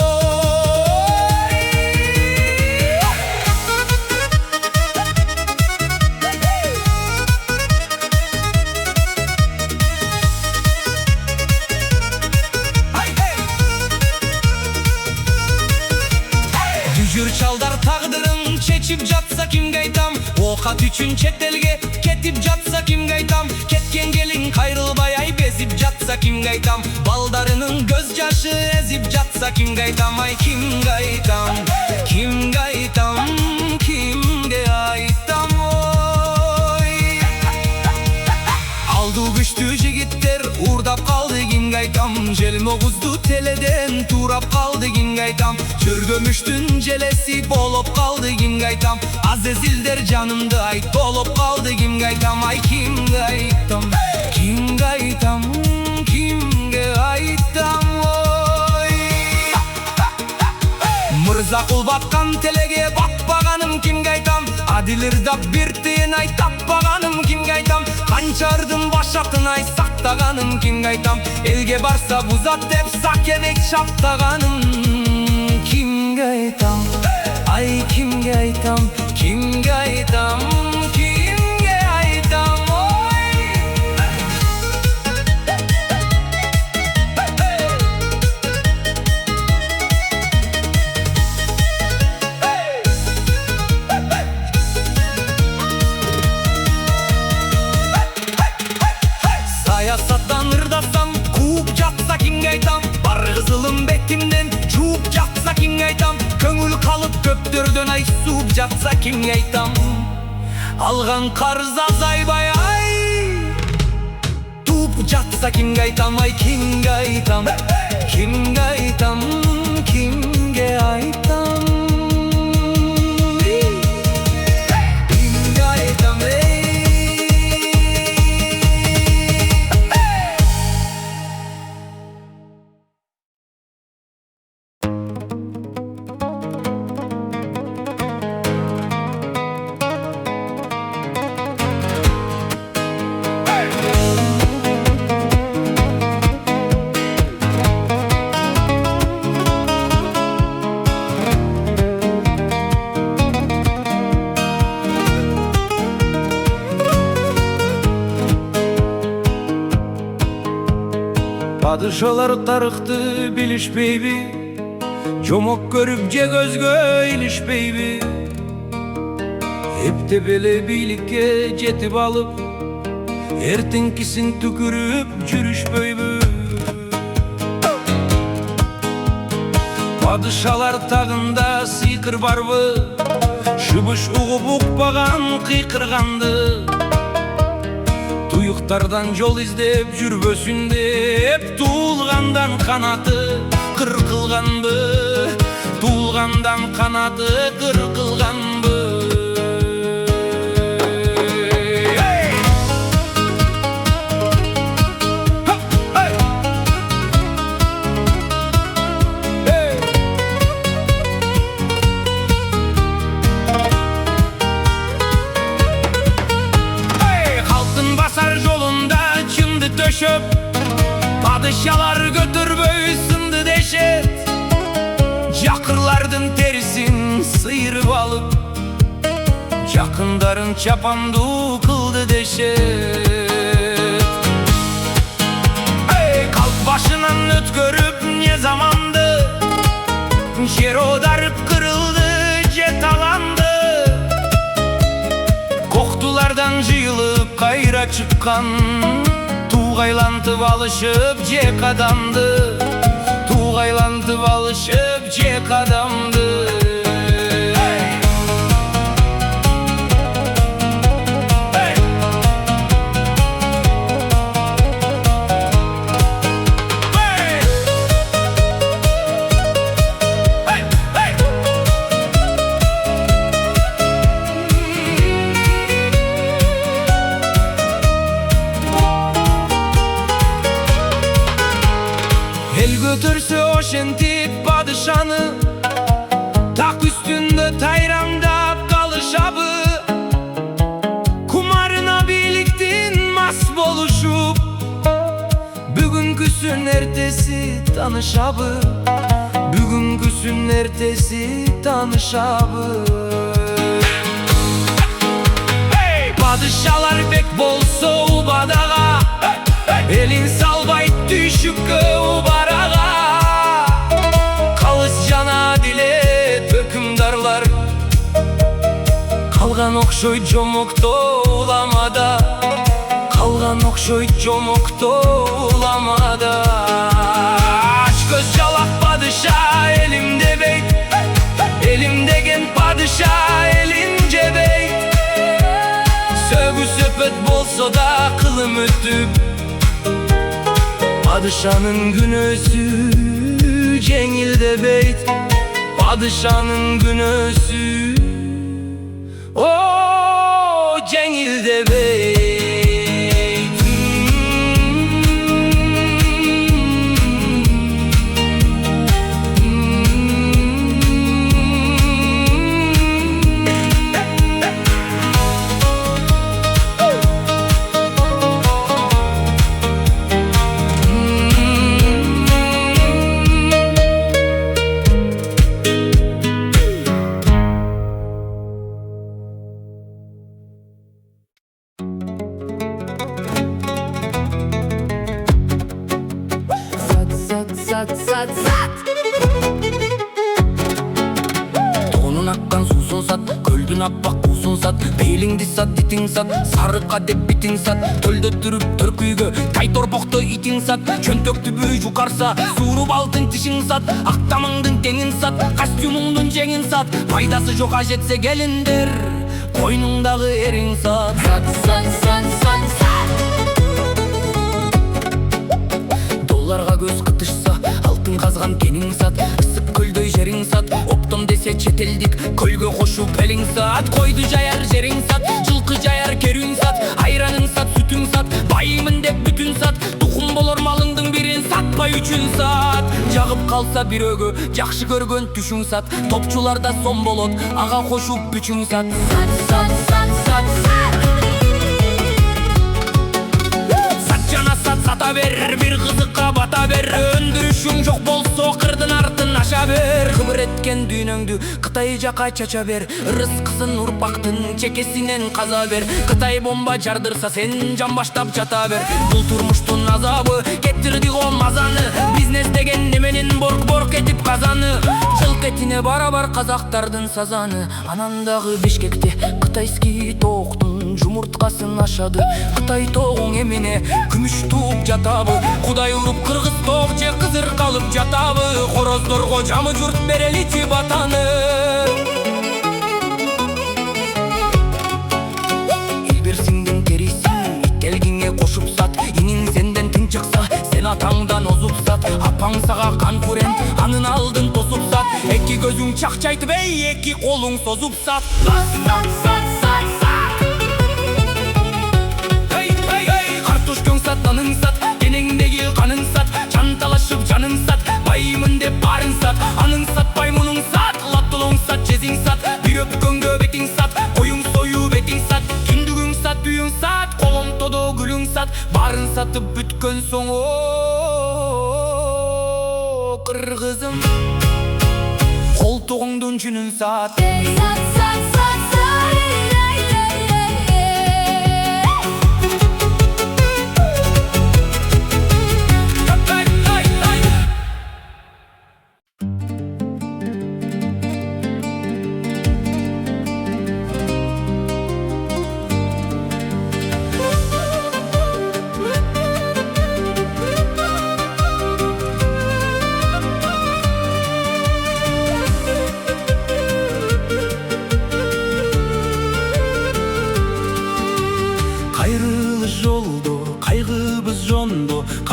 S3: Düjür çaldar tağdırın çeçip jatsa kimge aytam, okat üçün chet elge ketip jatsa kimge aytam, ketken gelin kayrılbay ay bezip jatsa kimge aytam, baldarının göz jaşı ezip jatsa kimge aytam, ay kimge aytam, kimge aytam, kimge aytam oy. Aldı güçtü jigitler uğurdap kaldı kimge aytam, jelmoguzdu teleden turap kaldı kimge aytam, çörgömüştün jelesi bolup kaldı kimge aytam, azezilder canımdı ay dolup kaldı kimge aytam, ay kimge aytam, kimge aytam, kimge aytam oy. Mırza kul batkan telege batpaganım kimge aytam, adilirda bir tiyin ay tappaganım kimge aytam, kançardım başatın ay saktaganım kimge aytam, elge barsa buzat dep sakyenek şaptaganım kimge aytam, ay kimge aytam, kimge aytam, kimge aytam oy. Sayasattan ırdasam kuup jatsa kimge aytam, bar kızılım betimden çuup jatsa kimge aytam, köngül kalıp köptörдөн ay suup jatsa kimge aytam, algan karız azaybay ay tuup jatsa kimge aytam, ay kimge aytam, kimge aytam, kimge aytam, kimge aytam ey. Padışalar tarıktı bilişpeybi, çomok görüp je gözgö ilişpeybi, hep de bele bilikке jetip alıp ertinkisin tükürüp жүрүшпөйбү. Padışalar tagında sıykır barбы, шыбыш угуп укпаган кыйкырганды, туюктардан жол издеп жүрбөсүн деп, туулгандан канаты кыркылганбы, туулгандан канаты кыркылганбы. Döşöp padışalar götürбөй sındı deşet, jakırlardın terisin sıyırıp alıp, jakındarın çapandu kıldı deşet. Kalk başından ötkörüp ne zamandı, jer odarıp kırıldı, je talandı, koktulardan jıyılıp kayra çıkkan, tuğaylantıp alışıp je kadamdı, tuğaylantıp alışıp je kadamdı. көтөрсө ошентип падышаны, так үстүндө тайраңдап калышабы. Кумарына бийликтин мас болушуп, бүгүнкүсүн эртеси таанышабы. Бүгүнкүсүн эртеси таанышабы. Падышалар бек болсо убадага, элин салбайт түйшүккө убарага. Калыс жана дилет өкүмдарлар, калган окшойт жомокто уламада. Калган окшойт жомокто уламада. Ач көз жалак падыша элим дебейт, элим деген падыша элин жебейт. Сөгүс өпөт болсо да кылым өтүп, падышанын күнөөсү жеңилдебейт. Падышанын күнөөсү о жеңилдебейт. Тоонун аккан суусун сат, көлдүн аппак буусун сат. Белиңди сат, итиң сат, сарыкка деп битиң сат. Төлдө түрүп төркүйгө, тай торбокто итиң сат. Чөнтөктү бүй жукарса, сууруп алтын тишиң сат. Актамыңдын теңин сат, костюмуңдун жеңин сат. Пайдасы жок ажетсе келиндер, койнуңдагы эриң сат. Долларга көз кытышса, алтын казган кениң сат. Ысык көлдөй жериң сат, оптом десе четелдик көлгө кошуп элиң сат. Койду жаяр жериң сат, жылкы жаяр керүүң сат. Айраның сат, сүтүң сат, байымын деп бүтүн сат. Тухум болор малыңдын бирин сатпай үчүн сат. Жагып калса бирөөгө жакшы көргөн түшүң сат. Топчуларда сом болот, ага кошуп бүчүң сат. Сата бер, бир кызыкка бата бер. Өндүрүшүң жок болсо кырдын артын аша бер. Кыбыр эткен дүйнөңдү Кытай жака чача бер. Рызкысын урпактын чекесинен каза бер. Кытай бомба жардырса сен жан баштап жата бер. Бул турмуштун азабы кетирди го мазаны. Бизнес деген неменин борк этип казаны. Жылк этине барабар казактардын сазаны. Анан дагы Бишкекте кытайский тооктун жумурткасын ашады. Кытай тоогуң эмине күмүш тууп жатабы. Кудай уруп кыргыз тоок же кызыр калып жатабы. Хороздорго жамы журт береличи батаны. Элберсиңдин терисин ителгиңе кошуп сат. Иниң сенден тың чыкса, сен атаңдан озуп сат. Апаң сага конкурент, анын алдын тосуп сат. Эки көзүң чакчайтып эй, эки колуң созуп сат. Картошкаң сат, наның сат, денеңдеги каның сат. Чанталашып жаның сат, байымын деп барын сат. Аның сат, баймунуң сат, латтылуң сат, жезиң сат. Бир өпкөнгө бетиң сат, коюң сою бетиң сат. Түндүгүң сат, үйүң сат, коломтодо гүлүң сат. Барын сатып бүткөн соң о кыргызым, колтугуңдун жүнүн сат.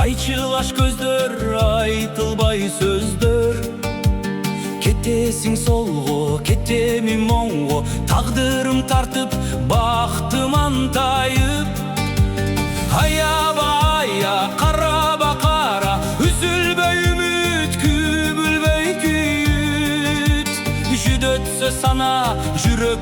S3: Кайчылаш көздөр, айтылбай сөздөр. Кетесиң солго, кетемин оңго. Тагдырым тартып, бактым антайып. Аяба ая, караба кара, үзүлбөй үмүт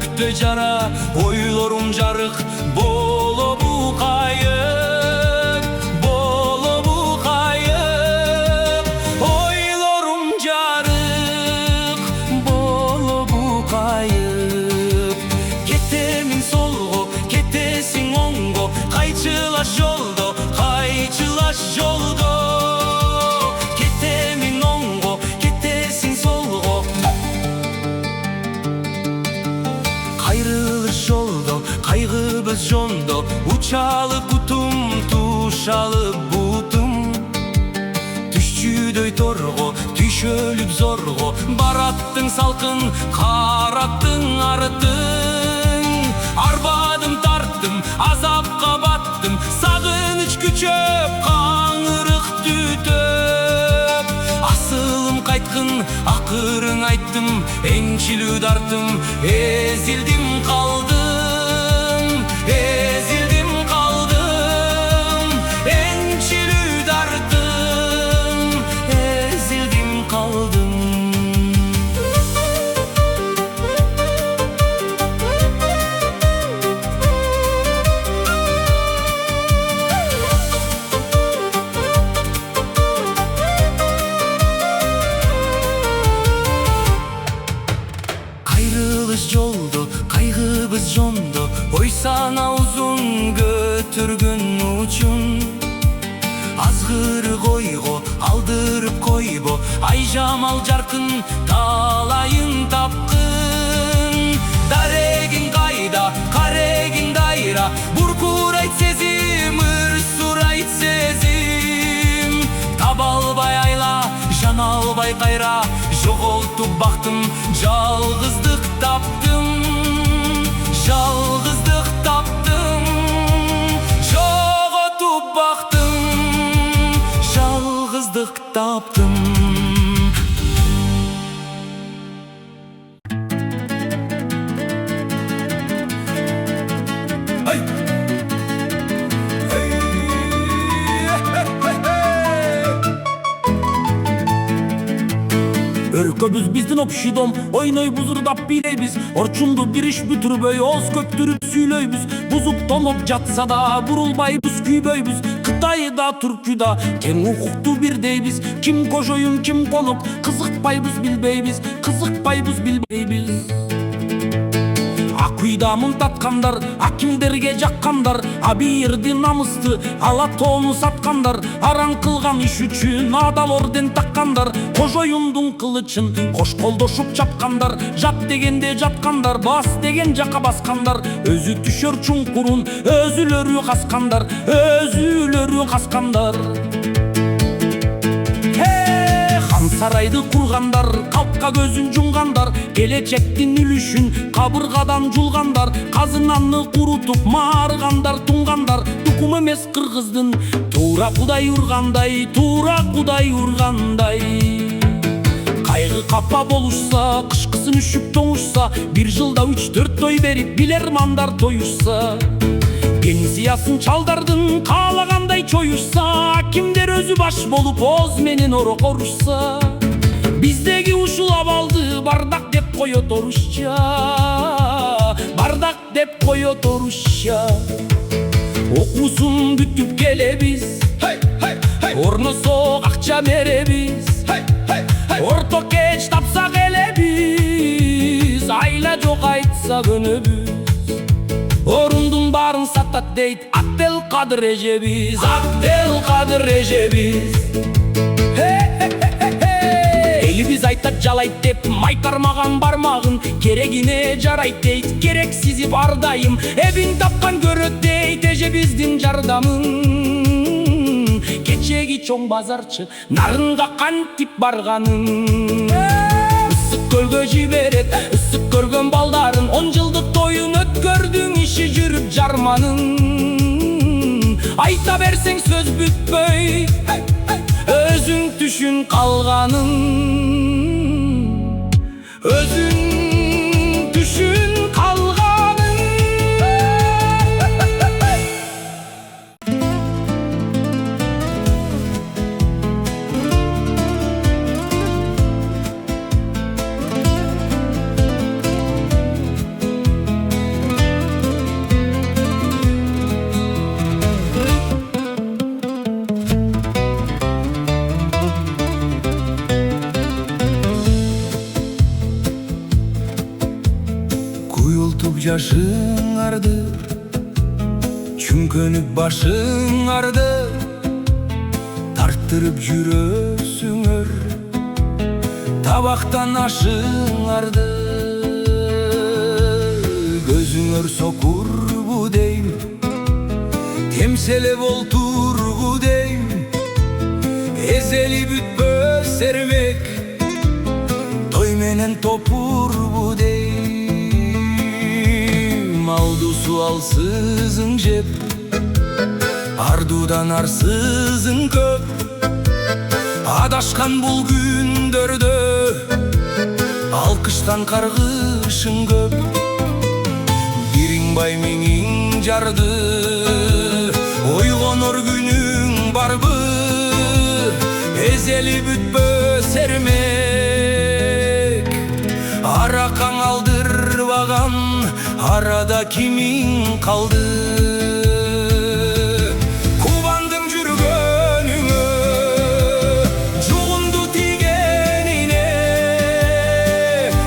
S3: жүрөктө жара, ойлорум жарык болобу кайык, болобу кайык. Ойлорум жарык болобу кайык. Кетемин солго, кетесиң оңго, кайчылаш жолдо, кайчылаш жолдо. Кетемин оңго, кетесиң солго, кайрылыш жолдо, кайгыбыз жондо. Учалы кутум, тушалы бутум. Түшчүдөй торго, түшөлүп зорго, бараттың салкын, караттың артың. Арбадым, тарттым, азапка баттым, сагыныч күчөп, каңырык түтөп. Асылым кайткын, акырын айттым, эңчилүү дартым, эзилдим калдым, эзилдим калдым, эңчилүү дартым, эзилдим калдым. Кайрылыш жолдо, кайгыбыз жондо, ой сана узун көтөргөн учун. Азгыры койго, алдырып койбо, ай жамал жаркын, талайын тапкын. Дарегиң кайда, карегиң дайра, буркурайт сезим, ырсурайт сезим. Таба албай айла, жана албай кайра, жоголтуп бактым, жалгыздык таптым, жалгыздык таптым. Жоготуп бактым, жалгыздык таптым. Өркөбүз биздин общий дом, ойной бузурдап бийлейбиз. Орчунду бириш бүтүрбөй, ооз көктүрүп сүйлөйбүз. Бузуп тонуп жатса да бурулбайбыз, күйбөйбүз. Кытайда, Түркүда тең укуктуу бирдейбиз. Ким кожоюн, ким конук, кызыкпайбыз билбейбиз, кызыкпайбыз билбейбиз. Ак үйдө мынтаткандар, акимдерге жаккандар, абийирди намысты, ала тоону саткандар. Араң кылган иш үчүн адал орден таккандар. Кожоюндун кылычын кош колдошуп чапкандар. Жат дегенде жаткандар, бас деген жака баскандар. Өзү түшөр чуңкурун өзүлөрү каскандар, өзүлөрү каскандар. Сарайды кургандар, калпка көзүн жумгандар, келечектин үлүшүн кабыргадан жулгандар. Казынаны курутуп маарыгандар, туңгандар. Тукум эмес кыргыздын, туура Кудай ургандай, туура Кудай ургандай. Кайгы капа болушса, кышкысын үшүп тоңушса, бир жылда 3-4 той берип билермандар тоюшса. Пенсиясын чалдардын каалагандай чоюшса, кимдер өзү баш болуп оз менен орокорушса. Биздеги ушул абалды бардак деп коет орусча, бардак деп коет орусча. Окуусун бүтүп келебиз, орносо акча беребиз, орто кеч тапсак элебиз, айла жок айтса көнөбүз. Орундун баарын сатат дейт Абделкадыр эжебиз, Абделкадыр эжебиз. Элибиз айтат жалайт деп майкармаган бармагын, керегине жарайт дейт, керексизи бардайым. Эбин тапкан көрөт дейт эжебиздин жардамын. Кечеги чоң базарчы нарынга кантип барганын. Ысык көлгө жиберет ысык көргөн балдарын, 10 жылдык тоюн өткөрдүң иши жүрүп жарманын. Айта берсең сөз бүтпөй, өзүң түшүн калганын, өзүң түшүн калганын. жашың арды, чүңкөнүп башың арды, тарттырып жүрөсүңөр, табактан ашың арды. Көзүңөр сокурбу дейм, темселеп олтурбу дейм, эзели бүтпөс эрмек, той менен топурбу дейм. Алдусу алсызың жеп, ардудан арсызың көп, адашкан бул күндөрдө алкыштан каргышың көп. Бириң бай миңиң жарды, ойгонор күнүң барбы, эзели бүтпөс эрмек, аракаң алдырбаган арада кимиң калды? Кубандың жүргөнүңө, жугунду тийгенине,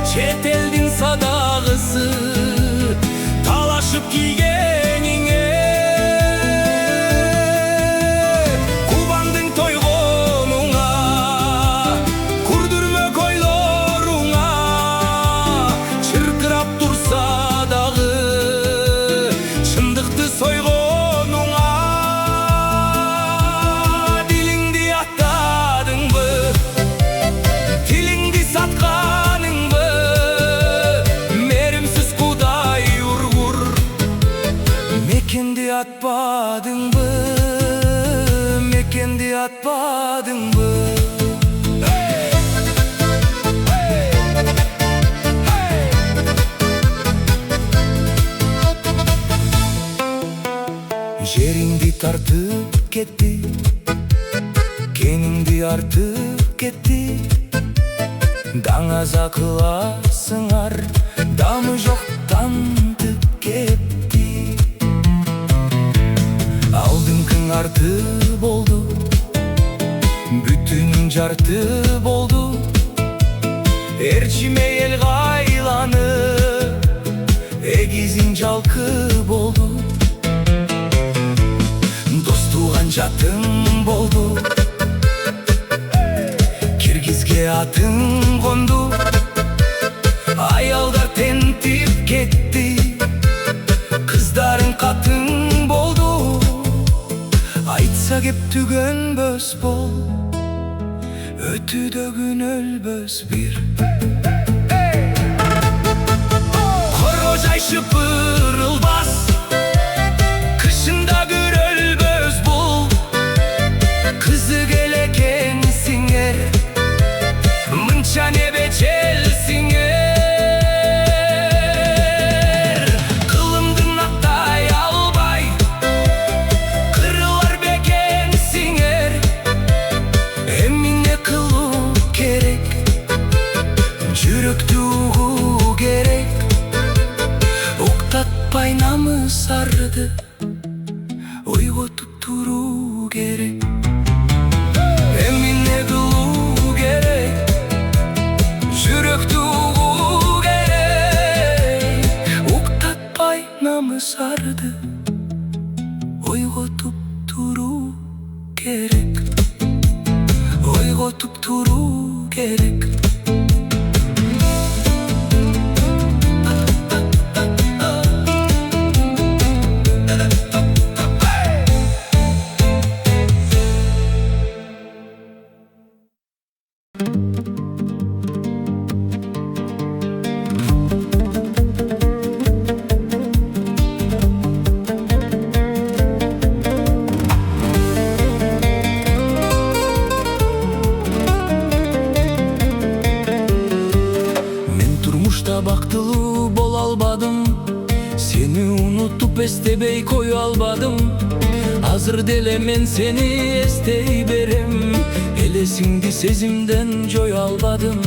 S3: чет элдин садагысы талашып кийгениңе. Кубандың тойгонуңа, курдурмөк ойлоруңа, чыркырап турса дагы чындыкты сойгонуңа. Дилиңди аттадыңбы, тилиңди сатканыңбы, меримсиз Кудай ургур, мекенди атпадыңбы, мекенди атпадыңбы? Жериңди тартып кетти, кениңди артып кетти, даңаза кыласыңар, дамы жок тантып кетти. Алдыңкың арты болду, бүтүнүң жарты болду, эрчиме эл кайланып, эгизиң жалкы болду. Достуган жатың болду, киргизге атың конду, аялдар тентип кетти, кыздарың катың болду. Айтса кеп түгөнбөс бол, өтүдө күн өлбөс бир. Коро жайшып ырылбас, кышында көрөлбөс бул, кызы келекеңсиңер, мынча небечелсиңер. Кылымдын аттай албай, кырылар бекеңсиңер, эмне кылуу керек, жүрөктү угуу керек, уктатпай намыс арды, ойготуп туруу керек, эмне кылуу керек, жүрөктү угуу керек, уктатпай намыс арды, ойготуп туруу керек, ойготуп туруу керек. Бактылуу боло албадым, сени унутуп эстебей кое албадым. Азыр деле мен сени эстей берем, элесиңди сезимден жое албадым.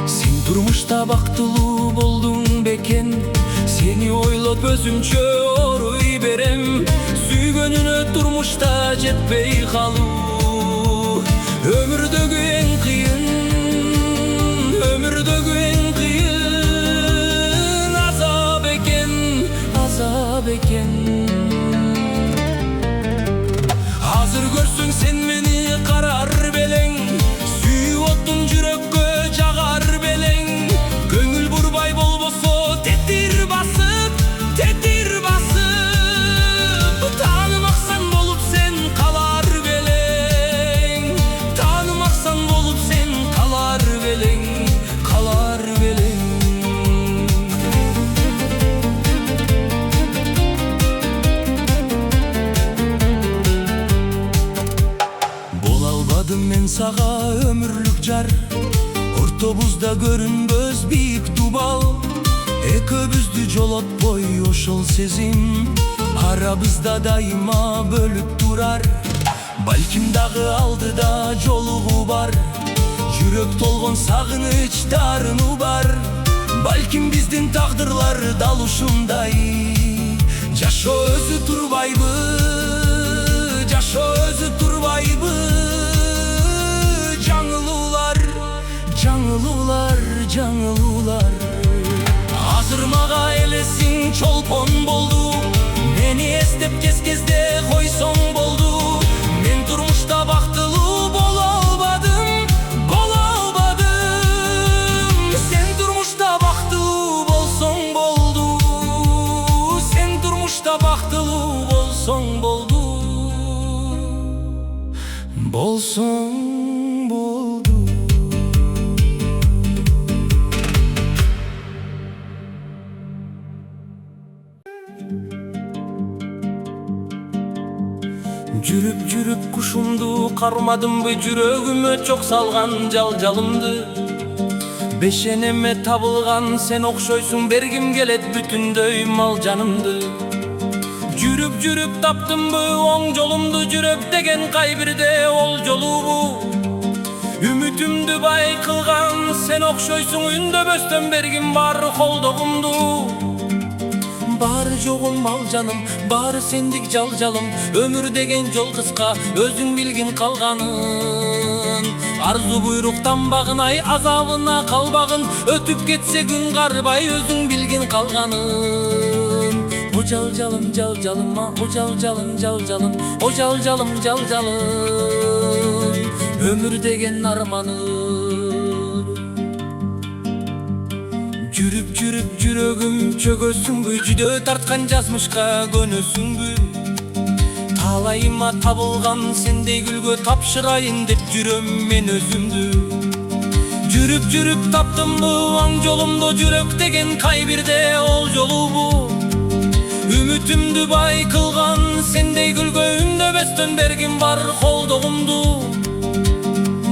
S3: Сен турмушта бактылуу болдуң бекен, сени ойлоп өзүмчө оруй берем. Сүйгөнүнө турмушта жетпей калуу, өмүрдөгү эң кыйын, өмүрдөгү эң кыйын азап жар, ортобузда көрүнбөс бийик дубал. Экөөбүздү жолотпой ошол сезим, арабызда дайыма бөлүп турар. Балким дагы алдыда жолугу бар, жүрөк толгон сагыныч таарынуу бар. Балким биздин тагдырлар дал ушундай, жашоо өзү турбайбы, жашоо өзү турбайбы. Жаңылуулар, жаңылуулар, жаңылуулар. Азыр мага элесиң чолпон болду, мени эстеп кез-кезде койсоң болду. Мен турмушта бактылуу боло албадым, боло албадым. Сен турмушта бактылуу болсоң болду, сен турмушта бактылуу болсоң болду, болсоң болду. Жүрүп жүрүп кушумду кармадымбы, жүрөгүмө чок салган жалжалымды. Бешенеме табылган сен окшойсуң, бергим келет бүтүндөй мал жанымды. Жүрүп жүрүп таптымбы оң жолумду, жүрөк деген кайбирде ол жолубу. Үмүтүмдү бай кылган сен окшойсуң, үндөбөстөн бергим бар колдогумду. Бары жогум мал жаным, бары сендик жалжалым. Өмүр деген жол кыска, өзүң билгин калганын. Арзу буйруктан багынай, азабына калбагын. Өтүп кетсе күн карбай, өзүң билгин калганын. О жалжалым, жалжалым, о жалжалым, жалжалым, о жалжалым, жалжалым. Өмүр деген арманым. Жүрүп жүрүп жүрөгүм чөгөсүңбү, жүдө тарткан жазмышка көнөсүңбү. Талайыма табылган сендей гүлгө тапшырайын деп жүрөм мен өзүмдү. Жүрүп жүрүп таптымбы оң жолумду, жүрөк деген кайбирде ол жолубу. Үмүтүмдү бай кылган сендей гүлгө, үндөбөстөн бергим бар колдогумду.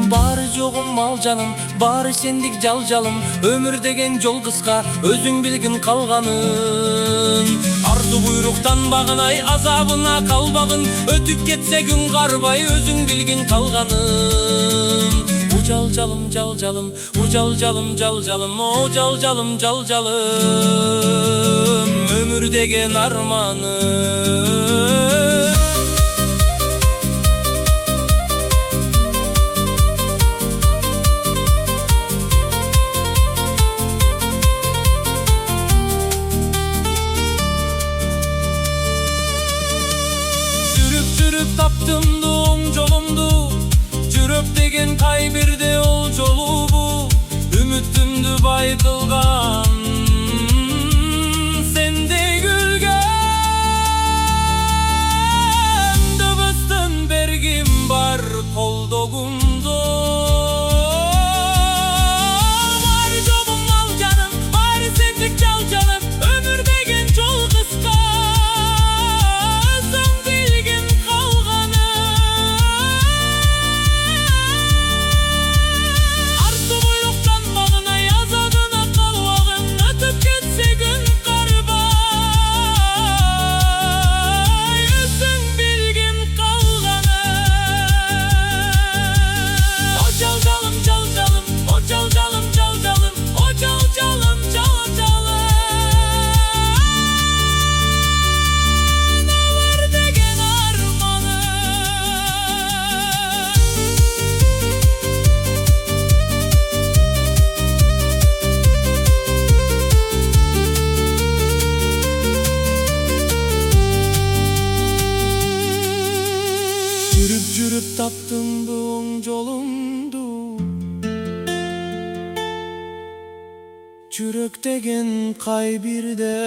S3: Бары жогум мал жаным, бары сендик жалжалым. Өмүр деген жол кыска, өзүң билгин калганын. Арзу буйруктан багынай, азабына калбагын. Өтүп кетсе күн карбай, өзүң билгин калганын. О жалжалым, жалжалым, о жалжалым, жалжалым, о жалжалым, жалжалым. Өмүр деген арманым. Таптımdı oң жолумду, жүрөк деген кайбирде ол жолубу. Үмүтүмдү бай кылган сендей гүлгө, үндөбөстөн бергим бар колдогумду. Бары жогум мал жаным, бары сендик жалжалым. Өмүр деген жол кыска, taptım bu oң jolumdu. Жүрөк деген кайбирде